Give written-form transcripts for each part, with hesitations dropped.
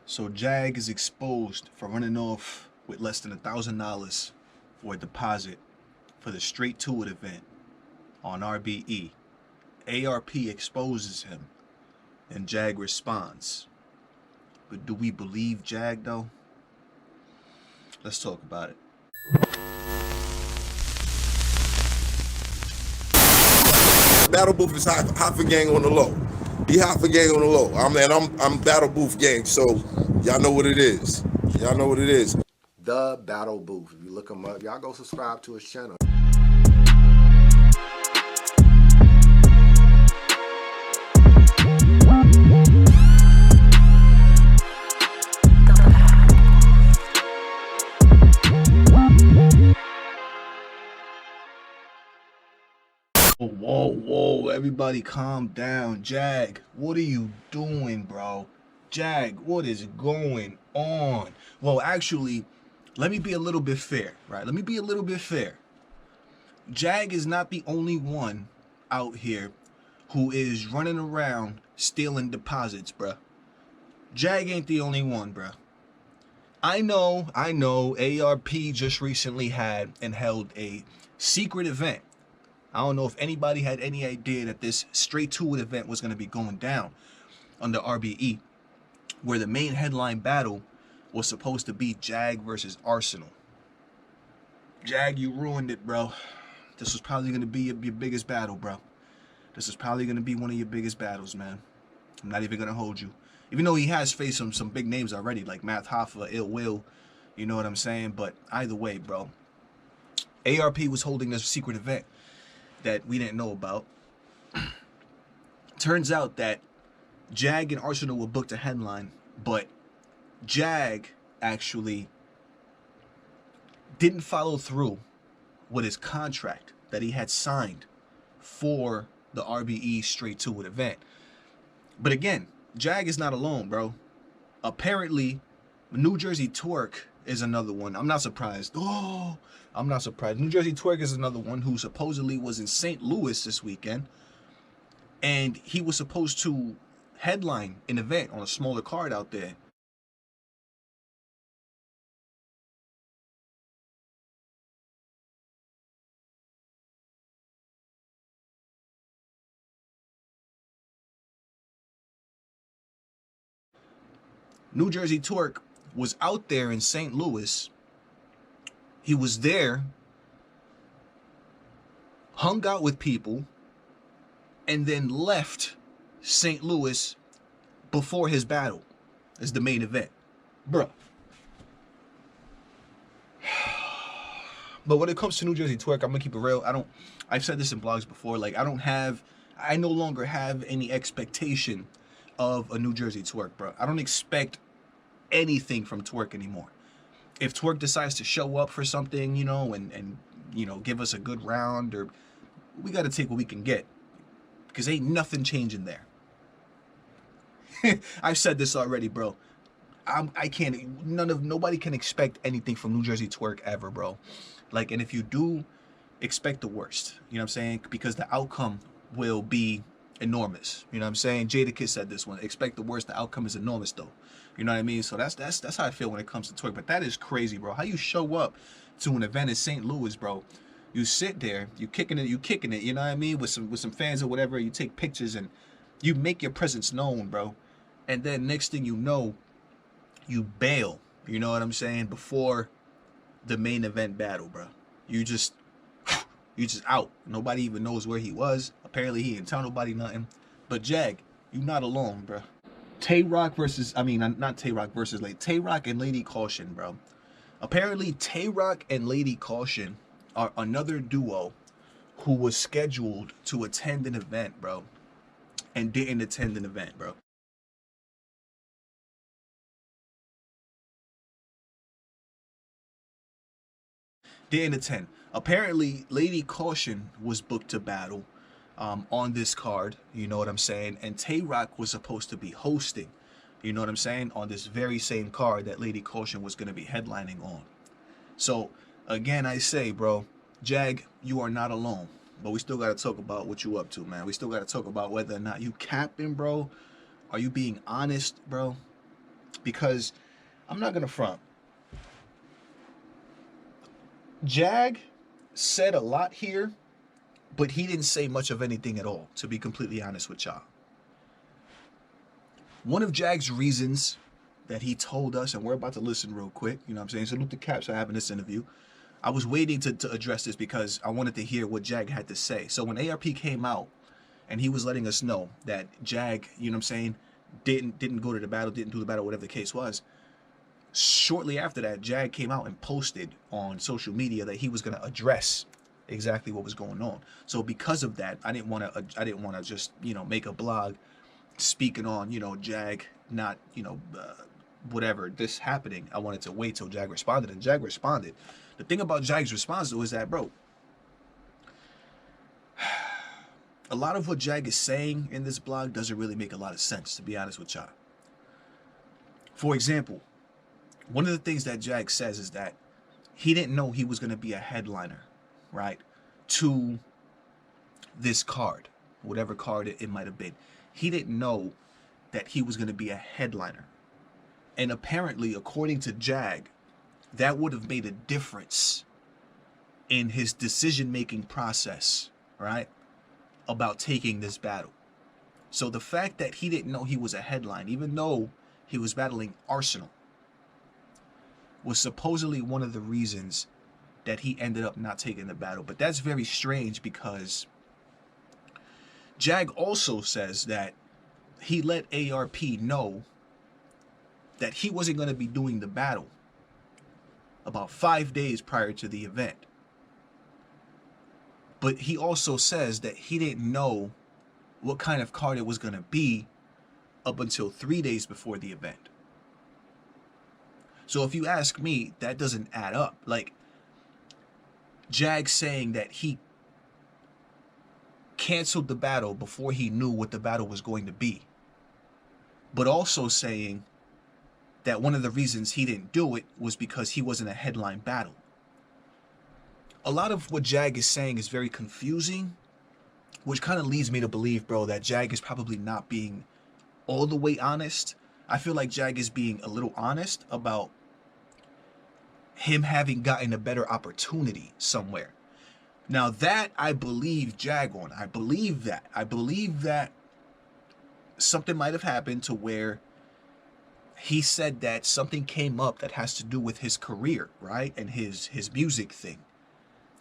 So Jag is exposed for running off with less than $1,000 for a deposit for the Straight to It event on RBE. ARP exposes him and Jag responds. But do we believe Jag though? Let's talk about it. Battle Booth is hot for gang on the low. He hot for gang on the low. I'm Battle Booth gang, so y'all know what it is. Y'all know what it is. The Battle Booth. If you look him up, y'all go subscribe to his channel. Whoa, everybody calm down. Jag, what are you doing, bro? Jag, what is going on? Well, actually, let me be a little bit fair, right? Let me be a little bit fair. Jag is not the only one out here who is running around stealing deposits, bruh. Jag ain't the only one, bruh. I know, ARP just recently had and held a secret event. I don't know if anybody had any idea that this Straight to It event was going to be going down under RBE, where the main headline battle was supposed to be Jag versus ARSONAL. Jag, you ruined it, bro. This was probably going to be your biggest battle, bro. This is probably going to be one of your biggest battles, man. I'm not even going to hold you. Even though he has faced some big names already, like Math Hoffa, Ill Will, you know what I'm saying? But either way, bro, ARP was holding this secret event that we didn't know about. Turns out that Jag and ARSONAL were booked a headline, but Jag actually didn't follow through with his contract that he had signed for the RBE Straight to It event. But again, Jag is not alone, bro. Apparently, New Jersey Twerk is another one. I'm not surprised. Oh, I'm not surprised. New Jersey Twerk is another one who supposedly was in St. Louis this weekend. And he was supposed to headline an event on a smaller card out there. New Jersey Twerk was out there in St. Louis. He was there, hung out with people, and then left St. Louis before his battle as the main event. Bruh. But when it comes to New Jersey Twerk, I'm gonna keep it real. I've said this in blogs before, like I no longer have any expectation of a New Jersey Twerk, bro. I don't expect anything from Twerk anymore. If Twerk decides to show up for something, you know, and you know, give us a good round, or we got to take what we can get, because ain't nothing changing there. I've said this already, bro. Nobody can expect anything from New Jersey Twerk ever, bro. Like, and if you do, expect the worst. You know what I'm saying? Because the outcome will be enormous. You know what I'm saying? Jadakiss said this one. Expect the worst. The outcome is enormous, though. You know what I mean? So that's how I feel when it comes to Twerk. But that is crazy, bro. How you show up to an event in St. Louis, bro? You sit there, you kicking it. You know what I mean? With some fans or whatever. You take pictures and you make your presence known, bro. And then next thing you know, you bail. You know what I'm saying? Before the main event battle, bro. You just out. Nobody even knows where he was. Apparently he didn't tell nobody nothing. But Jag, you not alone, bro. Tay-Rock versus, not Tay-Rock versus, like, Tay-Rock and Lady Caution, bro. Apparently, Tay-Rock and Lady Caution are another duo who was scheduled to attend an event, bro, and didn't attend an event, bro. Didn't attend. Apparently, Lady Caution was booked to battle on this card, you know what I'm saying? And Tay-Rock was supposed to be hosting, you know what I'm saying, on this very same card that Lady Caution was going to be headlining on. So, again, I say, bro, Jag, you are not alone. But we still got to talk about what you up to, man. We still got to talk about whether or not you capping, bro. Are you being honest, bro? because I'm not gonna front. Jag said a lot here, but he didn't say much of anything at all, to be completely honest with y'all. One of Jag's reasons that he told us, and we're about to listen real quick, you know what I'm saying? Salute to Caps for having this interview. I was waiting to address this because I wanted to hear what Jag had to say. So when ARP came out and he was letting us know that Jag, you know what I'm saying, didn't go to the battle, didn't do the battle, whatever the case was, shortly after that, Jag came out and posted on social media that he was going to address exactly what was going on. So because of that, I didn't want to just, you know, make a blog speaking on, you know, Jag not, you know, whatever, this happening. I wanted to wait till Jag responded, and Jag responded. The thing about Jag's response, though, is that, bro, a lot of what Jag is saying in this blog doesn't really make a lot of sense, to be honest with y'all. For example, one of the things that Jag says is that he didn't know he was going to be a headliner, right, to this card, whatever card it might have been. He didn't know that he was going to be a headliner. And apparently, according to Jag, that would have made a difference in his decision-making process, right, about taking this battle. So the fact that he didn't know he was a headline, even though he was battling ARSONAL, was supposedly one of the reasons that he ended up not taking the battle. But that's very strange because Jag also says that he let ARP know that he wasn't going to be doing the battle about 5 days prior to the event. But he also says that he didn't know what kind of card it was going to be up until 3 days before the event. So if you ask me, that doesn't add up. Like, Jag saying that he canceled the battle before he knew what the battle was going to be, but also saying that one of the reasons he didn't do it was because he wasn't a headline battle. A lot of what Jag is saying is very confusing, which kind of leads me to believe, bro, that Jag is probably not being all the way honest. I feel like Jag is being a little honest about him having gotten a better opportunity somewhere. Now that I believe Jag on. I believe that. I believe that something might have happened to where he said that something came up that has to do with his career, right? And his music thing.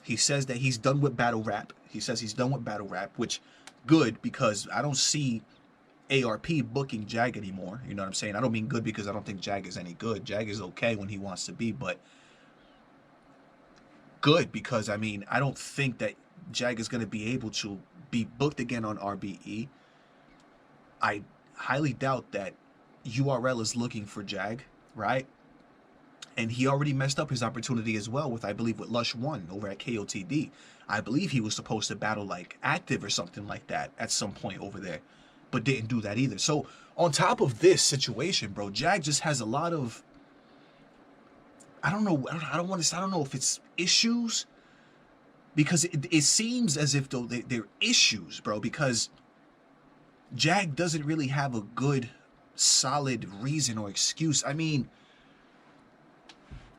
He says that he's done with battle rap. He says he's done with battle rap, which good, because I don't see ARP booking Jag anymore. You know what I'm saying? I don't mean good because I don't think Jag is any good. Jag is okay when he wants to be, but good because, I mean, I don't think that Jag is going to be able to be booked again on RBE. I highly doubt that URL is looking for Jag, right? And he already messed up his opportunity as well with, I believe, with Lush 1 over at KOTD. I believe he was supposed to battle like Active or something like that at some point over there, but didn't do that either. So on top of this situation, bro, Jag just has a lot of, I don't know if it's issues, because it seems as if though they're issues, bro, because Jag doesn't really have a good, solid reason or excuse. I mean,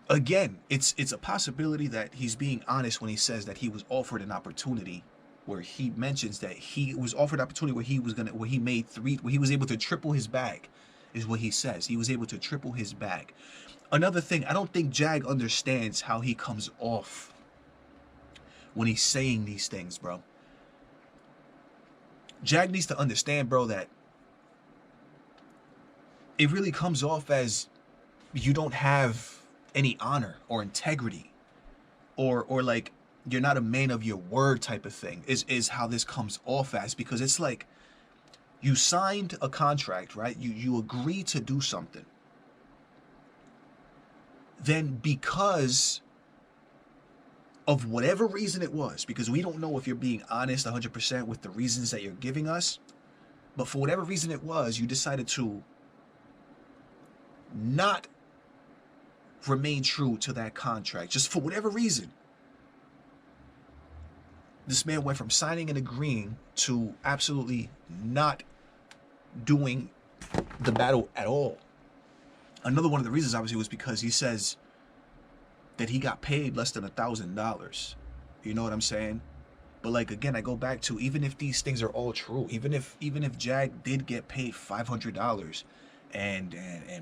again, it's a possibility that he's being honest when he says that he was offered an opportunity, where he mentions that he was offered an opportunity where he was able to triple his bag, is what he says. He was able to triple his bag. Another thing, I don't think Jag understands how he comes off when he's saying these things, bro. Jag needs to understand, bro, that it really comes off as you don't have any honor or integrity, or like you're not a man of your word type of thing, is how this comes off as, because it's like you signed a contract, right? You agreed to do something. Then because of whatever reason it was, because we don't know if you're being honest 100% with the reasons that you're giving us, but for whatever reason it was, you decided to not remain true to that contract, just for whatever reason. This man went from signing and agreeing to absolutely not doing the battle at all. another one of the reasons obviously was because he says that he got paid less than $1,000. You know what I'm saying? But like again, I go back to, even if these things are all true, even if Jag did get paid $500 and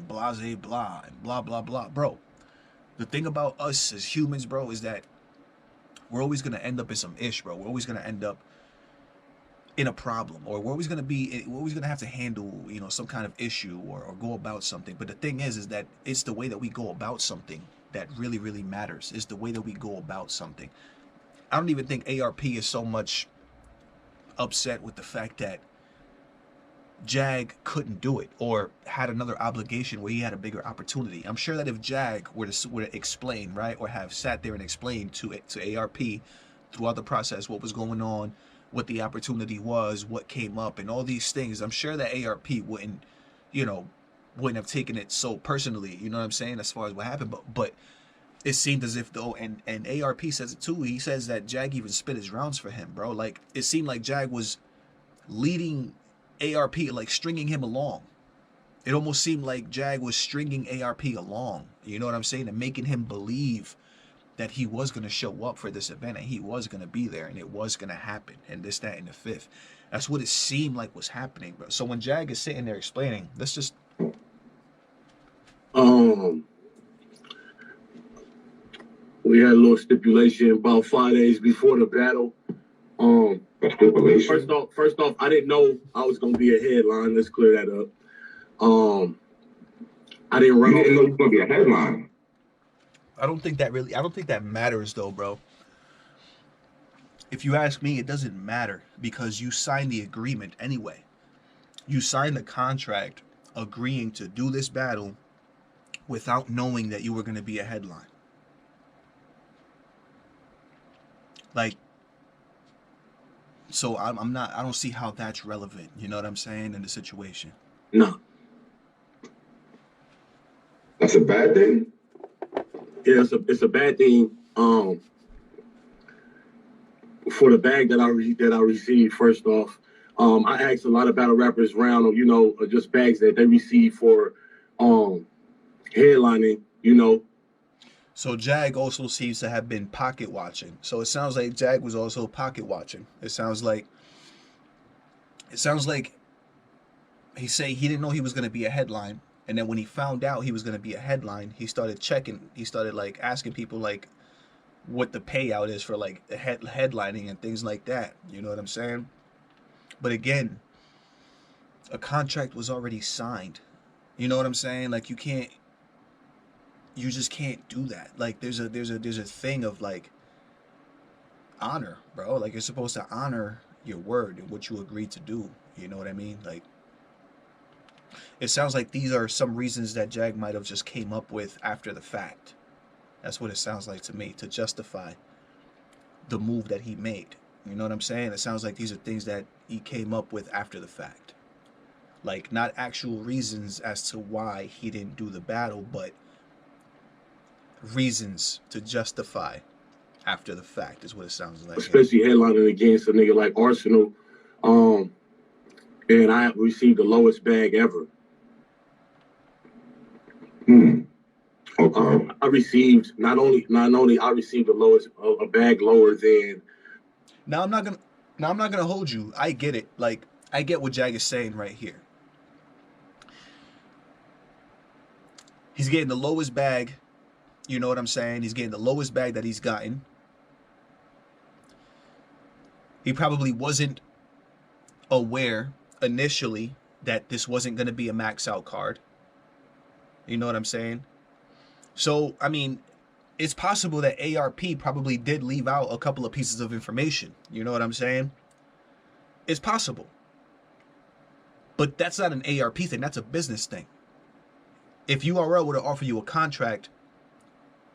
blah blah and blah blah blah, bro. The thing about us as humans, bro, is that we're always gonna end up in some ish, bro. We're always gonna end up in a problem, or we're always gonna have to handle, you know, some kind of issue or go about something. But the thing is that it's the way that we go about something that really, really matters. It's the way that we go about something. I don't even think ARP is so much upset with the fact that Jag couldn't do it or had another obligation where he had a bigger opportunity. I'm sure that if Jag were to explain, right, or have sat there and explained to ARP throughout the process what was going on, what the opportunity was, what came up, and all these things, I'm sure that ARP wouldn't have taken it so personally, you know what I'm saying, as far as what happened. But it seemed as if though, and ARP says it too, he says that Jag even spit his rounds for him, bro. Like, it seemed like Jag was leading ARP, like stringing him along. It almost seemed like Jag was stringing ARP along, you know what I'm saying, and making him believe that he was going to show up for this event and he was going to be there and it was going to happen and this, that, and the fifth. That's what it seemed like was happening, bro. So when Jag is sitting there explaining, let's just... We had a little stipulation about 5 days before the battle. First off, I didn't know I was gonna be a headline. Let's clear that up. I didn't run. You didn't know you were gonna be a headline. I don't think that matters though, bro. If you ask me, it doesn't matter because you signed the agreement anyway. You signed the contract agreeing to do this battle without knowing that you were going to be a headline. Like, so I don't see how that's relevant. You know what I'm saying, in the situation? No. That's a bad thing? Yeah, it's a bad thing. For the bag that I received, first off, I asked a lot of battle rappers around, you know, just bags that they receive for headlining, you know. So Jag also seems to have been pocket watching. So it sounds like Jag was also pocket watching. It sounds like he say he didn't know he was going to be a headline, and then when he found out he was going to be a headline, he started checking. He started like asking people like what the payout is for like headlining and things like that. You know what I'm saying? But again, a contract was already signed. You know what I'm saying? Like, you just can't do that. Like, there's a thing of like honor, bro. Like, you're supposed to honor your word and what you agreed to do. You know what I mean? Like, it sounds like these are some reasons that Jag might have just came up with after the fact. That's what it sounds like to me, to justify the move that he made. You know what I'm saying? It sounds like these are things that he came up with after the fact. Like, not actual reasons as to why he didn't do the battle, but reasons to justify after the fact is what it sounds like. Especially headlining against a nigga like ARSONAL. And I received the lowest bag ever. Okay. I received not only I received the lowest, a bag lower than. Now I'm not gonna hold you. I get it. Like, I get what Jag is saying right here. He's getting the lowest bag. You know what I'm saying? He's getting the lowest bag that he's gotten. He probably wasn't aware initially that this wasn't going to be a max out card. You know what I'm saying? So, I mean, it's possible that ARP probably did leave out a couple of pieces of information. You know what I'm saying? It's possible. But that's not an ARP thing. That's a business thing. If URL were to offer you a contract,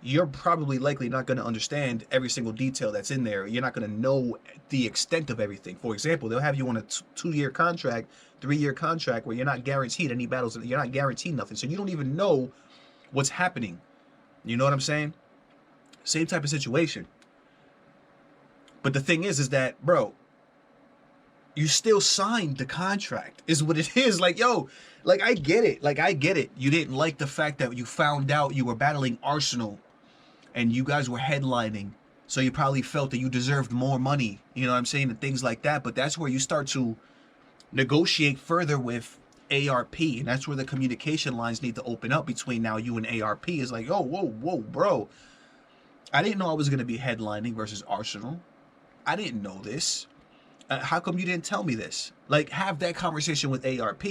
you're probably likely not going to understand every single detail that's in there. You're not going to know the extent of everything. For example, they'll have you on a 2-year contract, 3-year contract where you're not guaranteed any battles. You're not guaranteed nothing. So you don't even know what's happening. You know what I'm saying? Same type of situation. But the thing is that, bro, you still signed the contract is what it is. Like, yo, like, I get it. Like, I get it. You didn't like the fact that you found out you were battling Arsenal and you guys were headlining. So you probably felt that you deserved more money, you know what I'm saying, and things like that. But that's where you start to negotiate further with ARP. And that's where the communication lines need to open up between now you and ARP. Is like, oh, whoa, bro. I didn't know I was going to be headlining versus Arsenal. I didn't know this. How come you didn't tell me this? Like, have that conversation with ARP.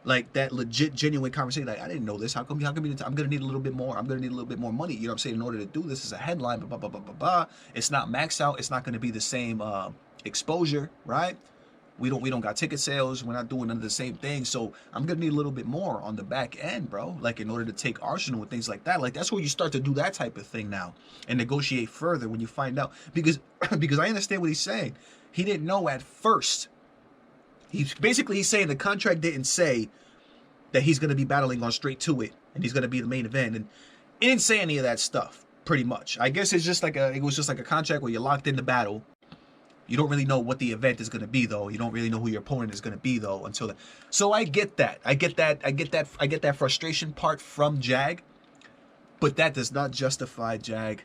Like, that legit, genuine conversation. Like, I didn't know this. How come you didn't I'm going to need a little bit more. I'm going to need a little bit more money. You know what I'm saying? In order to do this as a headline, blah, blah, blah, blah, blah. It's not max out. It's not going to be the same exposure, right? We don't got ticket sales. We're not doing none of the same things. So I'm going to need a little bit more on the back end, bro. Like, in order to take Arsenal and things like that. Like, that's where you start to do that type of thing now and negotiate further when you find out. Because I understand what he's saying. He didn't know at first. He's saying the contract didn't say that he's going to be battling on Straight to It and he's going to be the main event, and it didn't say any of that stuff. Pretty much, I guess it was just like a contract where you're locked into battle. You don't really know what the event is going to be, though. You don't really know who your opponent is going to be, though, until then. So I get that. I get that frustration part from Jag, but that does not justify, Jag,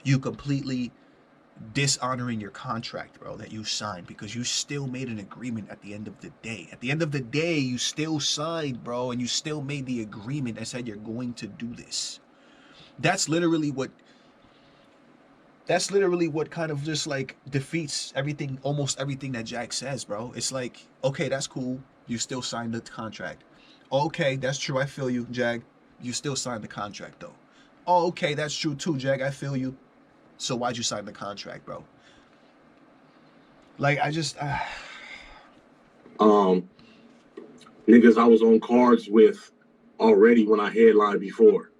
you completely dishonoring your contract, bro, that you signed, because you still made an agreement at the end of the day. At the end of the day, you still signed, bro, and you still made the agreement that said you're going to do this. That's literally what kind of just like defeats everything, almost everything that Jag says, bro. It's like, okay, that's cool. You still signed the contract. Okay, that's true. I feel you, Jag. You still signed the contract, though. Oh, okay, that's true too, Jag. I feel you. So why'd you sign the contract, bro? Like, I just niggas I was on cards with already when I headlined before.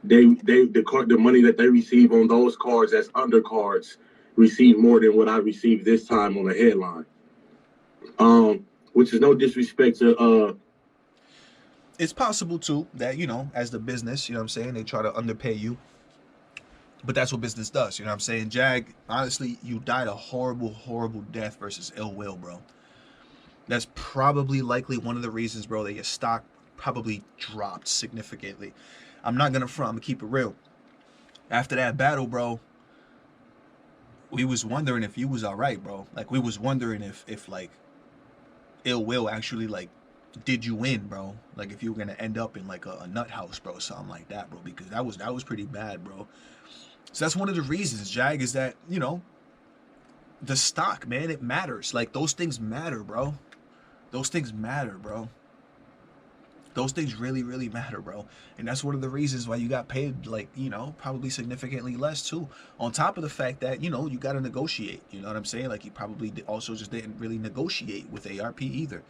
The money that they receive on those cards as undercards receive more than what I received this time on a headline. Which is no disrespect to it's possible too that, you know, as the business, you know what I'm saying, they try to underpay you. But that's what business does, you know what I'm saying? Jag, honestly, you died a horrible, horrible death versus ill will, bro. That's probably likely one of the reasons, bro, that your stock probably dropped significantly. I'm not gonna front, I'm gonna keep it real. After that battle, bro, we was wondering if you was all right, bro. Like, we was wondering if like ill will actually like did you in, bro. Like, if you were gonna end up in like a nut house, bro, something like that, bro, because that was pretty bad, bro. So that's one of the reasons, Jag, is that, you know, the stock, man, it matters. Like, those things matter, bro. Those things matter, bro. Those things really, really matter, bro. And that's one of the reasons why you got paid, like, you know, probably significantly less, too. On top of the fact that, you know, you got to negotiate. You know what I'm saying? Like, you probably also just didn't really negotiate with ARP either.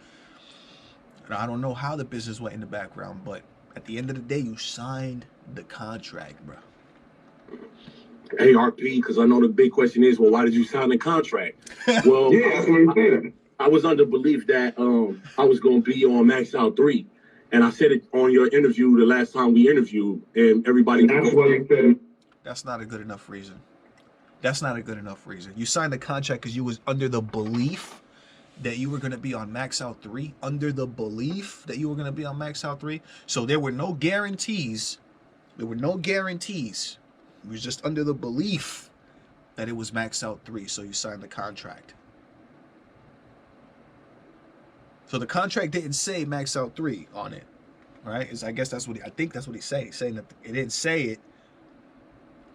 And I don't know how the business went in the background, but at the end of the day, you signed the contract, bro. ARP, because I know the big question is, well, why did you sign the contract? Well, Yeah, that's what I'm saying. I was under belief that I was going to be on Max Out 3. And I said it on your interview the last time we interviewed, and everybody... That's what he said. That's not a good enough reason. That's not a good enough reason. You signed the contract because you was under the belief that you were going to be on Max Out 3. Under the belief that you were going to be on Max Out 3. So there were no guarantees. There were no guarantees. It was just under the belief that it was Max Out 3. So you signed the contract. So the contract didn't say Max Out 3 on it, right? I guess that's what I think that's what he's saying. He's saying that it didn't say it,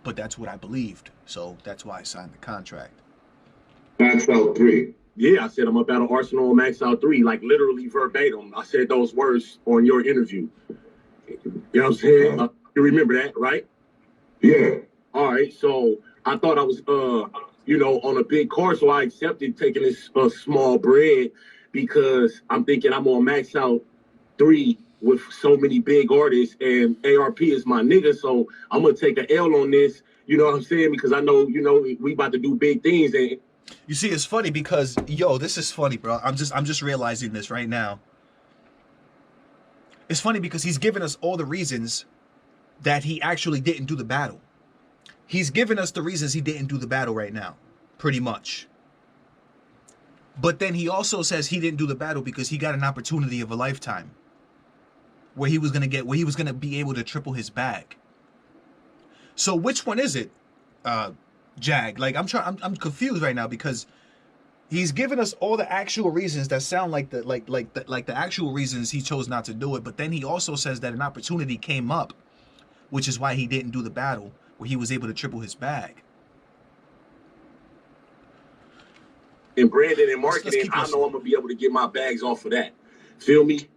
but that's what I believed. So that's why I signed the contract. Max Out 3. Yeah, I said I'm about to Arsenal Max Out 3, like literally verbatim. I said those words on your interview. You know what I'm saying? You remember that, right? Yeah. All right, so I thought I was, you know, on a big card, so I accepted taking this small bread because I'm thinking I'm on Max Out 3 with so many big artists, and ARP is my nigga, so I'm gonna take an L on this. You know what I'm saying? Because I know, you know, we about to do big things. And you see, it's funny because, yo, this is funny, bro. I'm just realizing this right now. It's funny because he's given us all the reasons that he actually didn't do the battle. He's given us the reasons he didn't do the battle right now, pretty much. But then he also says he didn't do the battle because he got an opportunity of a lifetime where he was going to be able to triple his bag. So which one is it, Jag? Like, I'm confused right now because he's given us all the actual reasons that sound like the actual reasons he chose not to do it. But then he also says that an opportunity came up, which is why he didn't do the battle where he was able to triple his bag. In branding and Let's marketing, keep I listening. know I'm gonna be able to get my bags off of that. Feel me?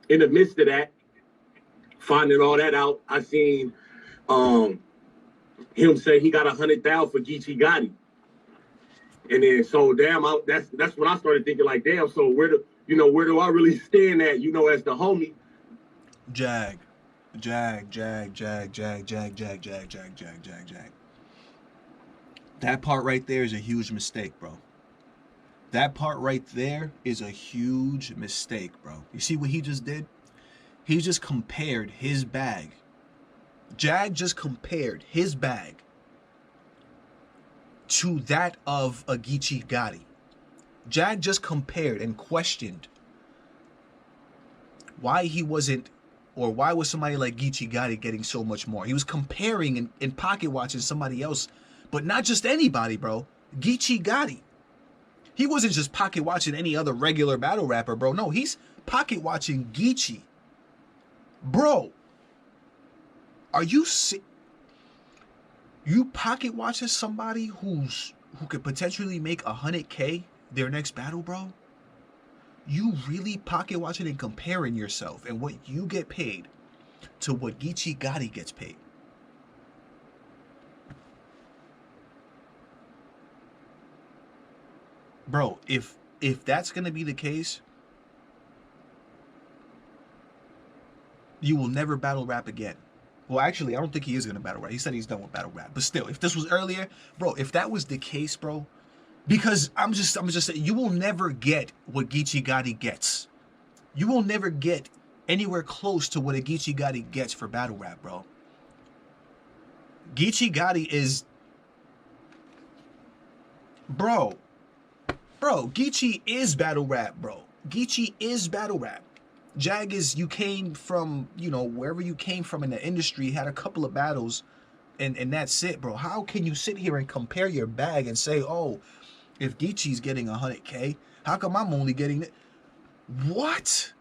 In the midst of that, finding all that out, I seen him say he got 100,000 for Geechee Gotti. And then so damn, that's when I started thinking like, damn, so where do I really stand at, as the homie? Jag. That part right there is a huge mistake, bro. That part right there is a huge mistake, bro. You see what he just did? He just compared his bag. Jag just compared his bag to that of a Geechee Gotti. Jag just compared and questioned why he wasn't, or why was somebody like Geechee Gotti getting so much more. He was comparing and pocket watching somebody else, but not just anybody, bro. Geechee Gotti. He wasn't just pocket watching any other regular battle rapper, bro. No, he's pocket watching Geechee. Bro, are you sick? You pocket watching somebody who could potentially make 100K their next battle, bro? You really pocket watching and comparing yourself and what you get paid to what Geechee Gotti gets paid. Bro, if that's gonna be the case, you will never battle rap again. Well, actually, I don't think he is gonna battle rap. He said he's done with battle rap. But still, if this was earlier, bro, if that was the case, bro, because I'm just saying, you will never get what Geechee Gotti gets. You will never get anywhere close to what a Geechee Gotti gets for battle rap, bro. Geechee Gotti is, bro, Geechee is battle rap, bro. Geechee is battle rap. Jag is, you came from, wherever you came from in the industry, had a couple of battles, and that's it, bro. How can you sit here and compare your bag and say, oh, if Geechee's getting 100K, how come I'm only getting it? What?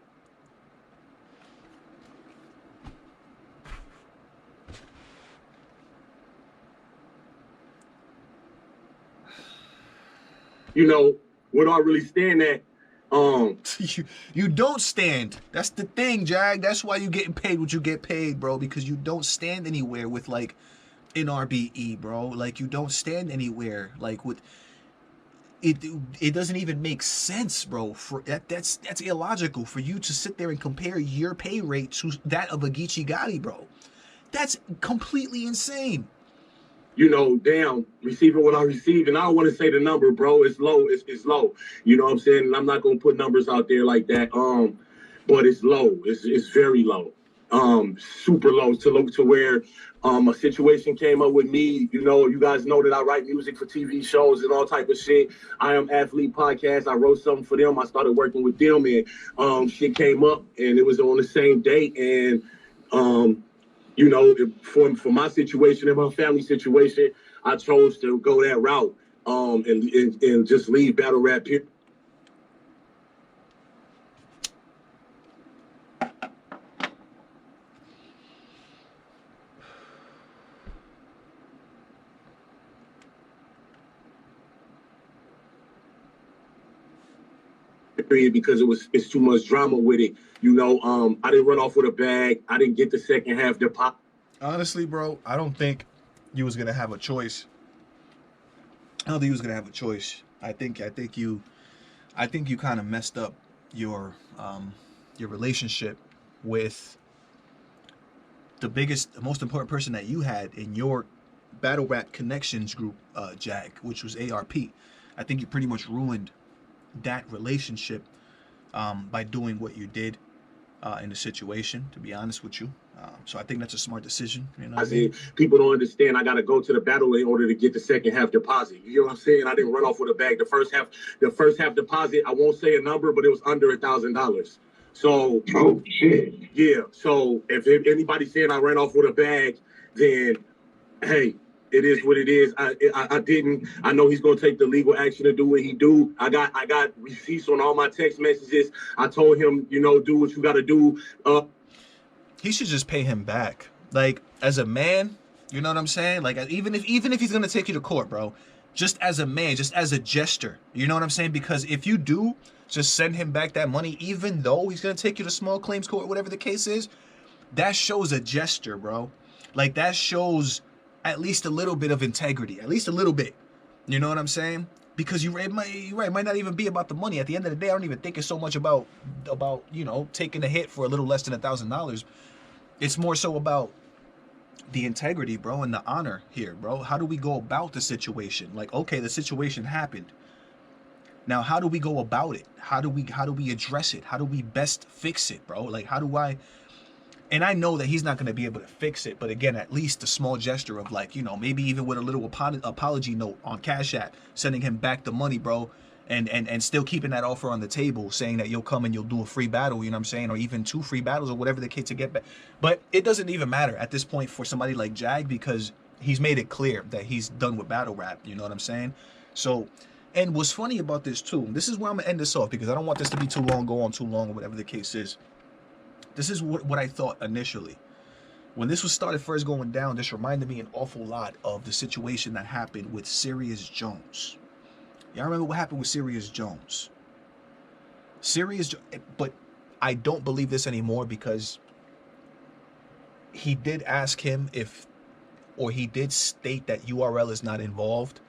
Where do I really stand at? You don't stand. That's the thing, Jag. That's why you getting paid what you get paid, bro, because you don't stand anywhere with like NRBE, bro. Like, you don't stand anywhere like with it doesn't even make sense, bro. For that's illogical for you to sit there and compare your pay rate to that of a Geechee Gotti, bro. That's completely insane. Damn, receiving what I received, and I don't want to say the number, bro. It's low. It's low. You know what I'm saying? And I'm not gonna put numbers out there like that. But it's low. It's very low. Super low to where a situation came up with me. You guys know that I write music for TV shows and all type of shit. I Am Athlete podcast. I wrote something for them. I started working with them, and shit came up, and it was on the same date, and for my situation and my family situation, I chose to go that route, and just leave battle rap here. Because it's too much drama with it. I didn't run off with a bag. I didn't get the second half deposit. Honestly, bro, I don't think you was gonna have a choice. I don't think you was gonna have a choice. I think you kind of messed up your relationship with the most important person that you had in your battle rap connections group, Jag, which was ARP. I think you pretty much ruined that relationship by doing what you did. in the situation, to be honest with you. So I think that's a smart decision. You know I what I mean? said, people don't understand. I got to go to the battle in order to get the second half deposit. You know what I'm saying? I didn't run off with a bag. The first half deposit, I won't say a number, but it was under $1,000. So, Oh shit. yeah. So if anybody's saying I ran off with a bag, then hey, it is what it is. I didn't. I know he's gonna take the legal action to do what he do. I got receipts on all my text messages. I told him, do what you got to do. He should just pay him back. Like, as a man, you know what I'm saying? Like, even if he's gonna take you to court, bro, just as a man, just as a gesture, you know what I'm saying? Because if you do just send him back that money, even though he's gonna take you to small claims court, whatever the case is, that shows a gesture, bro. Like, that shows at least a little bit of integrity, at least a little bit. You know what I'm saying? Because you're right, it might not even be about the money. At the end of the day, I don't even think it's so much about taking a hit for a little less than $1,000. It's more so about the integrity, bro, and the honor here, bro. How do we go about the situation? Like, okay, the situation happened. Now, how do we go about it? How do we address it? How do we best fix it, bro? Like, how do I? And I know that he's not going to be able to fix it, but again, at least a small gesture of, like, maybe even with a little apology note on Cash App, sending him back the money, bro, and still keeping that offer on the table, saying that you'll come and you'll do a free battle, you know what I'm saying, or even 2 free battles or whatever the case to get back. But it doesn't even matter at this point for somebody like Jag, because he's made it clear that he's done with battle rap, you know what I'm saying? So, and what's funny about this too, this is where I'm gonna end this off, because I don't want this to be too long, go on too long, or whatever the case is. This is what I thought initially. When this was started first going down, this reminded me an awful lot of the situation that happened with Serious Jones. Y'all remember what happened with Serious Jones? But I don't believe this anymore, because he did ask him he did state that URL is not involved.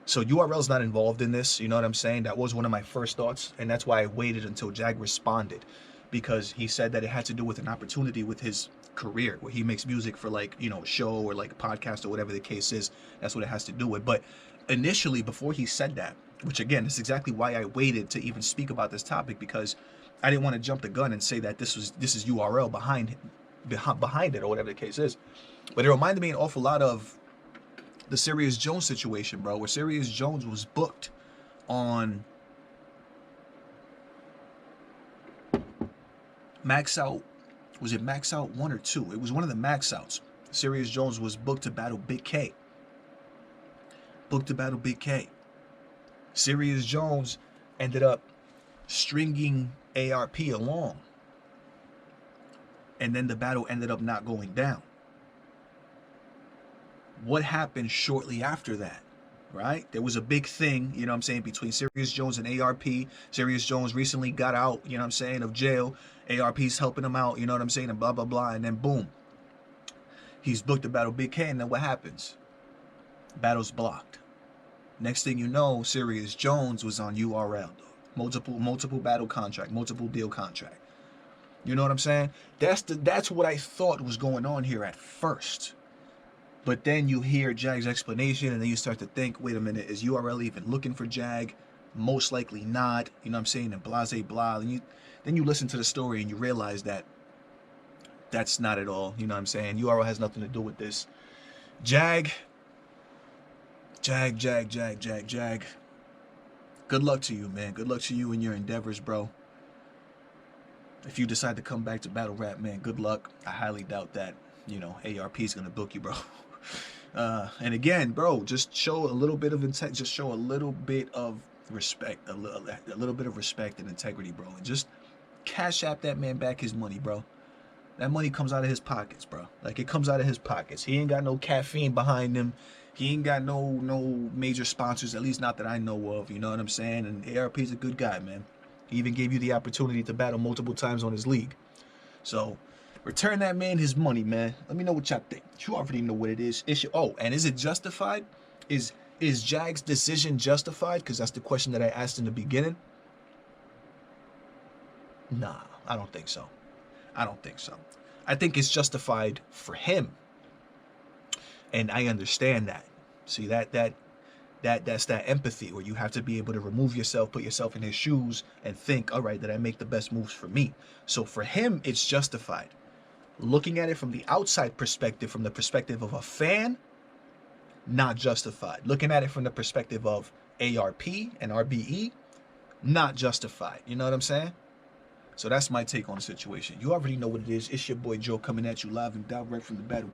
So URL is not involved in this, you know what I'm saying? That was one of my first thoughts, and that's why I waited until Jag responded, because he said that it had to do with an opportunity with his career, where he makes music for, like, a show or like a podcast or whatever the case is. That's what it has to do with. But initially, before he said that, which again is exactly why I waited to even speak about this topic, because I didn't want to jump the gun and say that this is URL behind it or whatever the case is. But it reminded me an awful lot of the Serious Jones situation, bro, where Serious Jones was booked on Max Out. Was it Max Out 1 or 2? It was one of the Max Outs. Serious Jones was booked to battle Big K. Serious Jones ended up stringing ARP along, and then the battle ended up not going down. What happened shortly after that, right? There was a big thing, you know what I'm saying, between Serious Jones and ARP. Serious Jones recently got out, you know what I'm saying, of jail. ARP's helping him out, you know what I'm saying, and blah, blah, blah. And then boom, he's booked to battle Big K, and then what happens? Battle's blocked. Next thing you know, Serious Jones was on URL, multiple battle contract, multiple deal contract. You know what I'm saying? That's what I thought was going on here at first. But then you hear Jag's explanation, and then you start to think, wait a minute, is URL even looking for Jag? Most likely not, you know what I'm saying, and blah, blah. And then you listen to the story and you realize that that's not at all, you know what I'm saying? URL has nothing to do with this. Jag. Good luck to you, man. Good luck to you in your endeavors, bro. If you decide to come back to battle rap, man, good luck. I highly doubt that, ARP is going to book you, bro. And again, bro, just show a little bit of intent. Just show a little bit of respect, a little bit of respect and integrity, bro. And just Cash App that man back his money, bro. That money comes out of his pockets, bro. Like, it comes out of his pockets. He ain't got no caffeine behind him. He ain't got no major sponsors, at least not that I know of. You know what I'm saying? And ARP's a good guy, man. He even gave you the opportunity to battle multiple times on his league. So return that man his money, man. Let me know what y'all think. You already know what it is. And is it justified? Is Jag's decision justified? Because that's the question that I asked in the beginning. Nah, I don't think so. I think it's justified for him. And I understand that. See, that That's that empathy, where you have to be able to remove yourself, put yourself in his shoes, and think, all right, did I make the best moves for me? So for him, it's justified. Looking at it from the outside perspective, from the perspective of a fan, not justified. Looking at it from the perspective of ARP and RBE, not justified. You know what I'm saying? So that's my take on the situation. You already know what it is. It's your boy Joe coming at you live and direct from the battle.